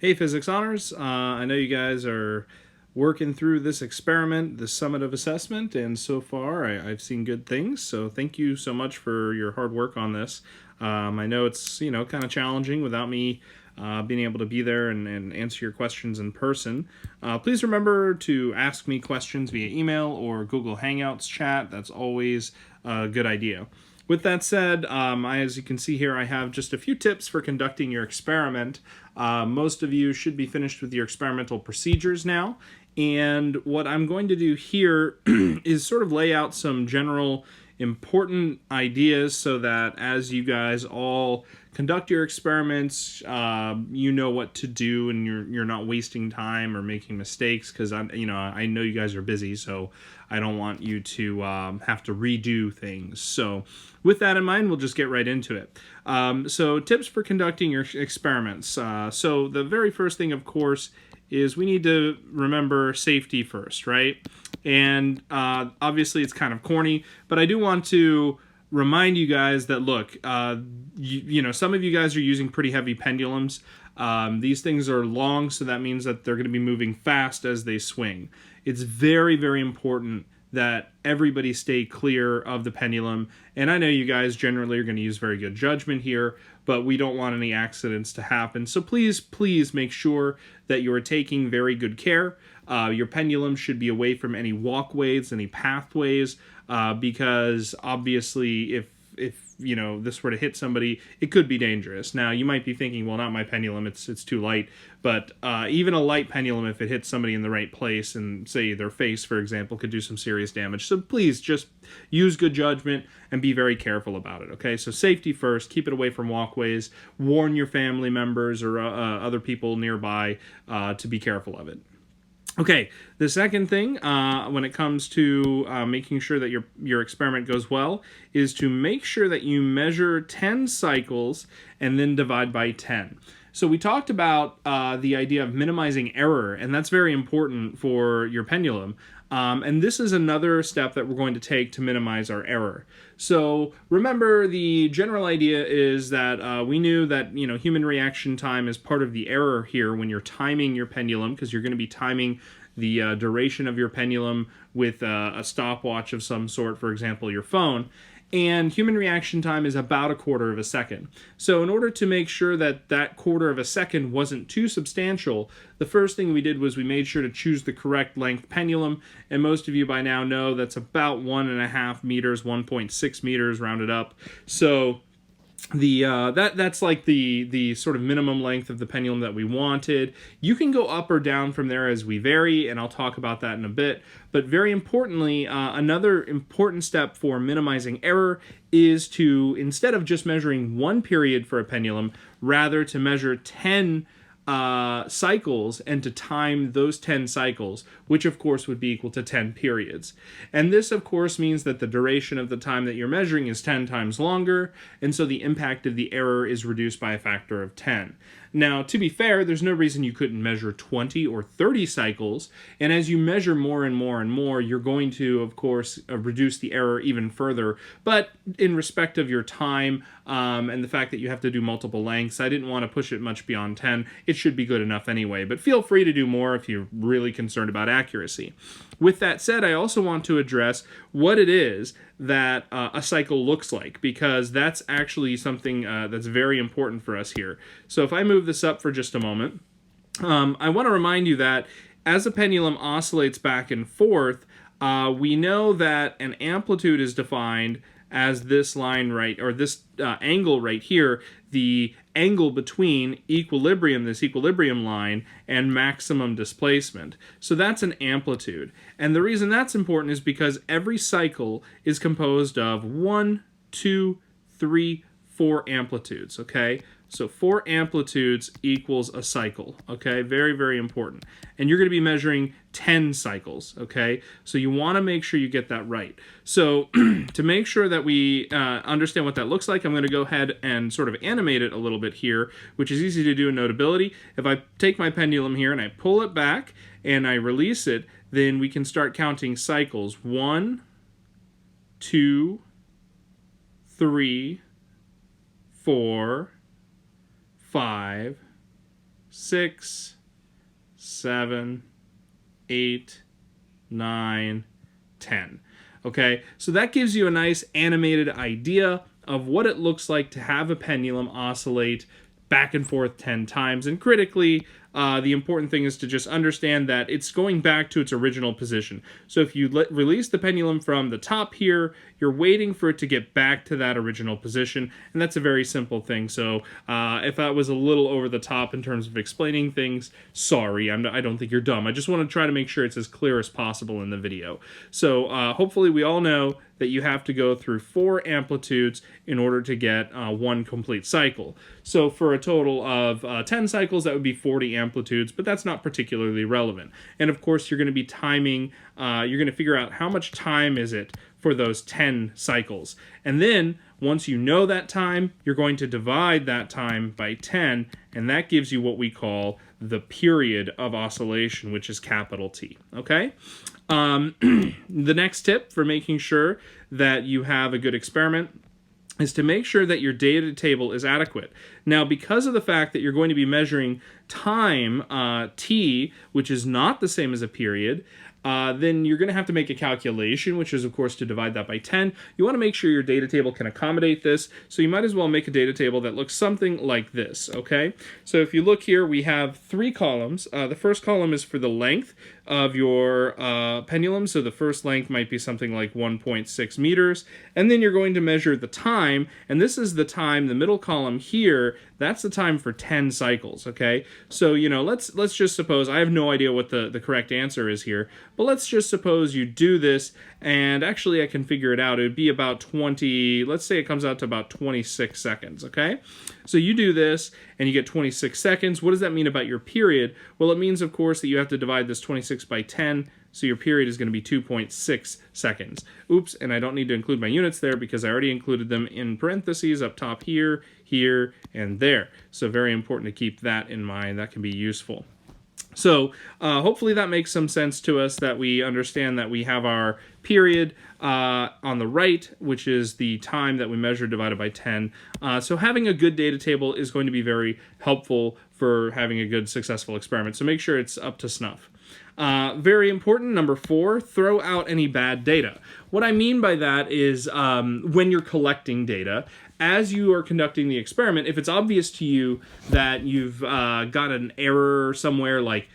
Hey, Physics Honors. I know you guys are working through this experiment, the summative assessment, and so far I've seen good things. So thank you so much for your hard work on this. I know it's kind of challenging without me being able to be there and answer your questions in person. Please remember to ask me questions via email or Google Hangouts chat. That's always a good idea. With that said, as you can see here, I have just a few tips for conducting your experiment. Most of you should be finished with your experimental procedures now. And what I'm going to do here is sort of lay out some general important ideas so that as you guys all conduct your experiments, you know what to do and you're not wasting time or making mistakes, because I know you guys are busy, so I don't want you to have to redo things. So with that in mind, we'll just get right into it. So tips for conducting your experiments. So the very first thing, of course, is we need to remember safety first, right? And obviously it's kind of corny, but I do want to remind you guys that, look, some of you guys are using pretty heavy pendulums. These things are long, so that means that they're going to be moving fast as they swing. It's very, very important that everybody stay clear of the pendulum. And I know you guys generally are going to use very good judgment here, but we don't want any accidents to happen. So please make sure that you are taking very good care. Your pendulum should be away from any walkways, any pathways, because obviously if this were to hit somebody, it could be dangerous. Now you might be thinking, well, not my pendulum, it's too light. But even a light pendulum, if it hits somebody in the right place and say their face, for example, could do some serious damage. So please just use good judgment and be very careful about it. Okay, so safety first. Keep it away from walkways. Warn your family members or other people nearby to be careful of it. Okay, the second thing when it comes to making sure that your experiment goes well is to make sure that you measure 10 cycles and then divide by 10. So we talked about the idea of minimizing error, and that's very important for your pendulum. And this is another step that we're going to take to minimize our error. So remember, the general idea is that we knew that human reaction time is part of the error here when you're timing your pendulum, because you're going to be timing the duration of your pendulum with a stopwatch of some sort, for example, your phone. And human reaction time is about a quarter of a second. So in order to make sure that that quarter of a second wasn't too substantial, the first thing we did was we made sure to choose the correct length pendulum, and most of you by now know that's about 1.5 meters, 1.6 meters rounded up. So that's like the sort of minimum length of the pendulum that we wanted. You can go up or down from there as we vary, and I'll talk about that in a bit. But very importantly, another important step for minimizing error is to, instead of just measuring one period for a pendulum, rather to measure 10 cycles and to time those 10 cycles, which of course would be equal to 10 periods. And this of course means that the duration of the time that you're measuring is 10 times longer, and so the impact of the error is reduced by a factor of 10. Now, to be fair, there's no reason you couldn't measure 20 or 30 cycles, and as you measure more and more and more, you're going to, of course, reduce the error even further. But in respect of your time and the fact that you have to do multiple lengths, I didn't want to push it much beyond 10. It should be good enough anyway, but feel free to do more if you're really concerned about accuracy. With that said, I also want to address what it is that a cycle looks like, because that's actually something that's very important for us here. So if I move this up for just a moment, I want to remind you that as a pendulum oscillates back and forth, we know that an amplitude is defined as this line right, or this angle right here, the angle between equilibrium, this equilibrium line, and maximum displacement. So that's an amplitude. And the reason that's important is because every cycle is composed of 1, 2, 3, 4 amplitudes, okay? So 4 amplitudes equals a cycle, okay? Very, very important. And you're going to be measuring 10 cycles, okay? So you want to make sure you get that right. So to make sure that we understand what that looks like, I'm going to go ahead and sort of animate it a little bit here, which is easy to do in Notability. If I take my pendulum here and I pull it back and I release it, then we can start counting cycles. 1, 2, 3, 4, 5, 6, 7, 8, 9, 10. Okay, so that gives you a nice animated idea of what it looks like to have a pendulum oscillate back and forth 10 times. And critically, the important thing is to just understand that it's going back to its original position. So if you release the pendulum from the top here, you're waiting for it to get back to that original position, and that's a very simple thing. So if that was a little over the top in terms of explaining things, sorry, I don't think you're dumb. I just want to try to make sure it's as clear as possible in the video. So hopefully we all know that you have to go through 4 amplitudes in order to get 1 complete cycle. So for a total of 10 cycles, that would be 40 amplitudes, but that's not particularly relevant. And of course, you're going to be timing, you're going to figure out how much time is it for those 10 cycles. And then, once you know that time, you're going to divide that time by 10, and that gives you what we call the period of oscillation, which is capital T, okay? The next tip for making sure that you have a good experiment is to make sure that your data table is adequate. Now, because of the fact that you're going to be measuring time, t, which is not the same as a period, then you're going to have to make a calculation, which is, of course, to divide that by 10. You want to make sure your data table can accommodate this, so you might as well make a data table that looks something like this, okay? So if you look here, we have 3 columns. The first column is for the length of your pendulum, so the first length might be something like 1.6 meters, and then you're going to measure the time, and this is the time, the middle column here, that's the time for 10 cycles, okay? So, you know, let's just suppose, I have no idea what the correct answer is here, but let's just suppose you do this, and actually I can figure it out. It would be about 20, let's say it comes out to about 26 seconds, okay? So you do this, and you get 26 seconds. What does that mean about your period? Well, it means, of course, that you have to divide this 26 by 10, so your period is going to be 2.6 seconds. Oops, and I don't need to include my units there because I already included them in parentheses up top here, here, and there. So very important to keep that in mind. That can be useful. So hopefully that makes some sense to us, that we understand that we have our period on the right, which is the time that we measure divided by 10. So having a good data table is going to be very helpful for having a good successful experiment. So make sure it's up to snuff. Very important, number 4, throw out any bad data. What I mean by that is when you're collecting data, as you are conducting the experiment, if it's obvious to you that you've got an error somewhere, like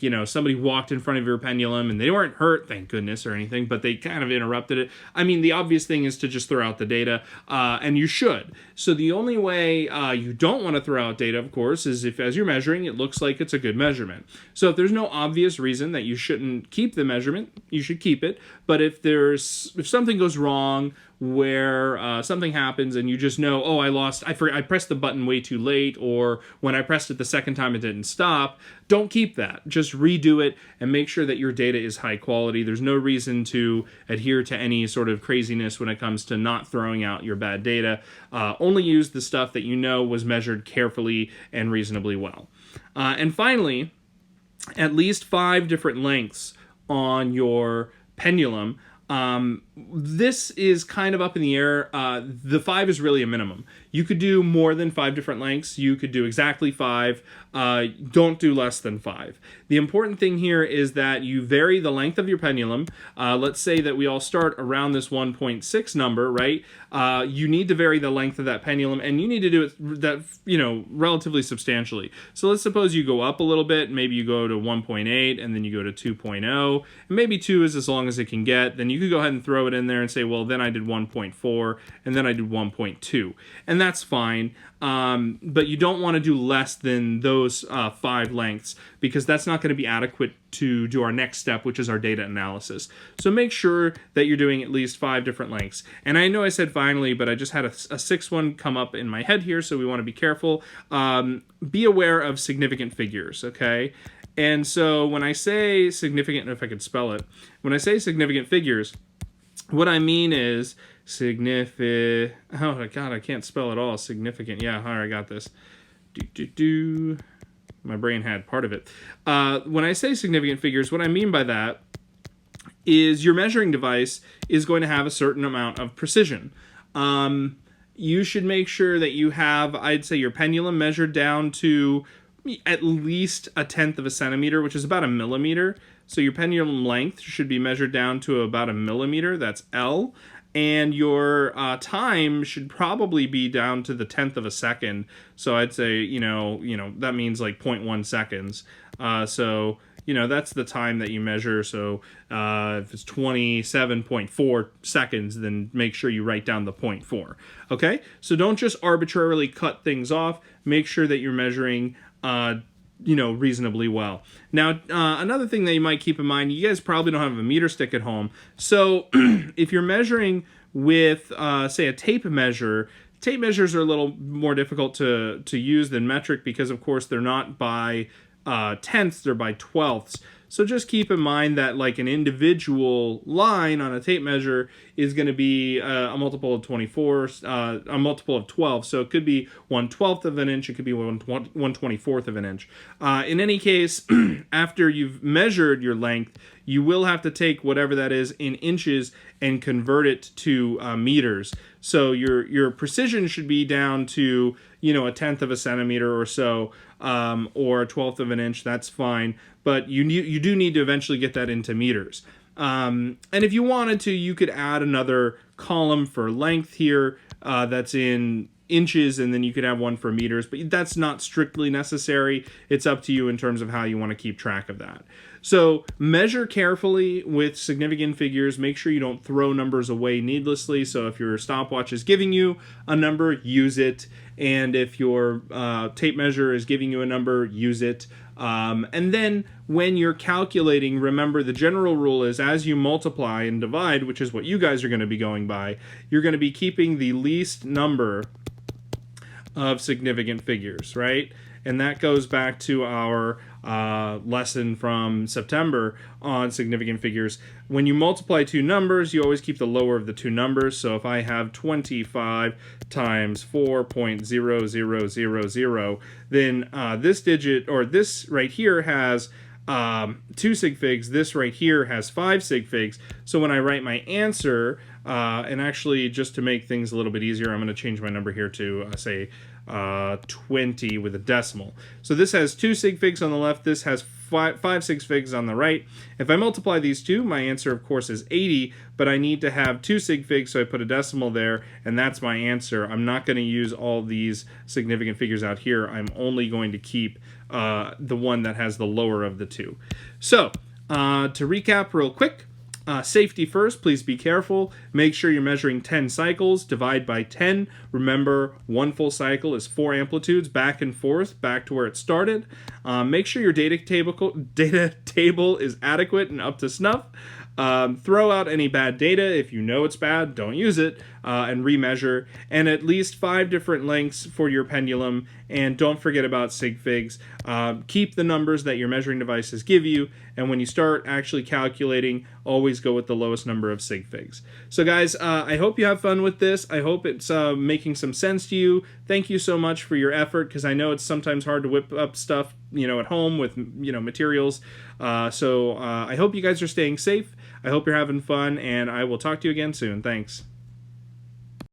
you know, somebody walked in front of your pendulum and they weren't hurt, thank goodness, or anything, but they kind of interrupted it. I mean, the obvious thing is to just throw out the data, and you should. So the only way you don't want to throw out data, of course, is if as you're measuring, it looks like it's a good measurement. So if there's no obvious reason that you shouldn't keep the measurement, you should keep it. But if something goes wrong, where something happens and you just know, oh, I pressed the button way too late, or when I pressed it the second time it didn't stop, don't keep that. Just redo it and make sure that your data is high quality. There's no reason to adhere to any sort of craziness when it comes to not throwing out your bad data. Only use the stuff that you know was measured carefully and reasonably well. And finally, at least 5 different lengths on your pendulum. This is kind of up in the air. The 5 is really a minimum. You could do more than 5 different lengths. You could do exactly 5. Don't do less than 5. The important thing here is that you vary the length of your pendulum. Let's say that we all start around this 1.6 number, right? You need to vary the length of that pendulum, and you need to do it relatively substantially. So let's suppose you go up a little bit. Maybe you go to 1.8, and then you go to 2.0, and maybe 2 is as long as it can get. Then you could go ahead and throw it in there and say, well, then I did 1.4, and then I did 1.2, and that's fine. But you don't want to do less than those 5 lengths, because that's not going to be adequate to do our next step, which is our data analysis. So make sure that you're doing at least 5 different lengths. And I know I said finally, but I just had a 6th one come up in my head here, so we want to be careful. Be aware of significant figures, okay? And so when I say significant, if I could spell it, when I say significant figures, what I mean is significant. Oh my God, I can't spell it all. Significant. Yeah, all right, I got this. My brain had part of it. When I say significant figures, what I mean by that is your measuring device is going to have a certain amount of precision. You should make sure that you have, I'd say, your pendulum measured down to at least a tenth of a centimeter, which is about a millimeter. So your pendulum length should be measured down to about a millimeter. That's L. And your time should probably be down to the tenth of a second. So I'd say, that means like 0.1 seconds. So that's the time that you measure. So if it's 27.4 seconds, then make sure you write down the 0.4. Okay? So don't just arbitrarily cut things off. Make sure that you're measuring reasonably well. Now, another thing that you might keep in mind, you guys probably don't have a meter stick at home. So if you're measuring with, say, a tape measure, tape measures are a little more difficult to use than metric because, of course, they're not by tenths, they're by twelfths. So just keep in mind that like an individual line on a tape measure is going to be a multiple of 24, a multiple of 12. So it could be 1/12 of an inch, it could be 1/24 of an inch. In any case, after you've measured your length, you will have to take whatever that is in inches and convert it to meters. So your precision should be down to, a tenth of a centimeter or so, or a twelfth of an inch. That's fine. But you do need to eventually get that into meters. And if you wanted to, you could add another column for length here that's in inches, and then you could have one for meters, but that's not strictly necessary. It's up to you in terms of how you want to keep track of that. So measure carefully with significant figures. Make sure you don't throw numbers away needlessly. So if your stopwatch is giving you a number, use it. And if your tape measure is giving you a number, use it. And then when you're calculating, remember the general rule is as you multiply and divide, which is what you guys are going to be going by, you're going to be keeping the least number of significant figures, right? And that goes back to our lesson from September on significant figures. When you multiply two numbers, you always keep the lower of the two numbers. So if I have 25 times 4.0000, then this digit, or this right here, has 2 sig figs. This right here has 5 sig figs. So when I write my answer, and actually just to make things a little bit easier, I'm going to change my number here to say 20 with a decimal. So this has 2 sig figs on the left, this has 5 sig figs on the right. If I multiply these two, my answer of course is 80, but I need to have 2 sig figs, so I put a decimal there, and that's my answer. I'm not going to use all these significant figures out here. I'm only going to keep the one that has the lower of the two. So to recap real quick, safety first, please be careful. Make sure you're measuring 10 cycles. Divide by 10. Remember, one full cycle is 4 amplitudes back and forth, back to where it started. Make sure your data table is adequate and up to snuff. Throw out any bad data. If you know it's bad, don't use it, and remeasure. And at least 5 different lengths for your pendulum. And don't forget about sig figs. Keep the numbers that your measuring devices give you. And when you start actually calculating, always go with the lowest number of sig figs. So guys, I hope you have fun with this. I hope it's making some sense to you. Thank you so much for your effort, because I know it's sometimes hard to whip up stuff, at home with, materials. So I hope you guys are staying safe. I hope you're having fun, and I will talk to you again soon. Thanks.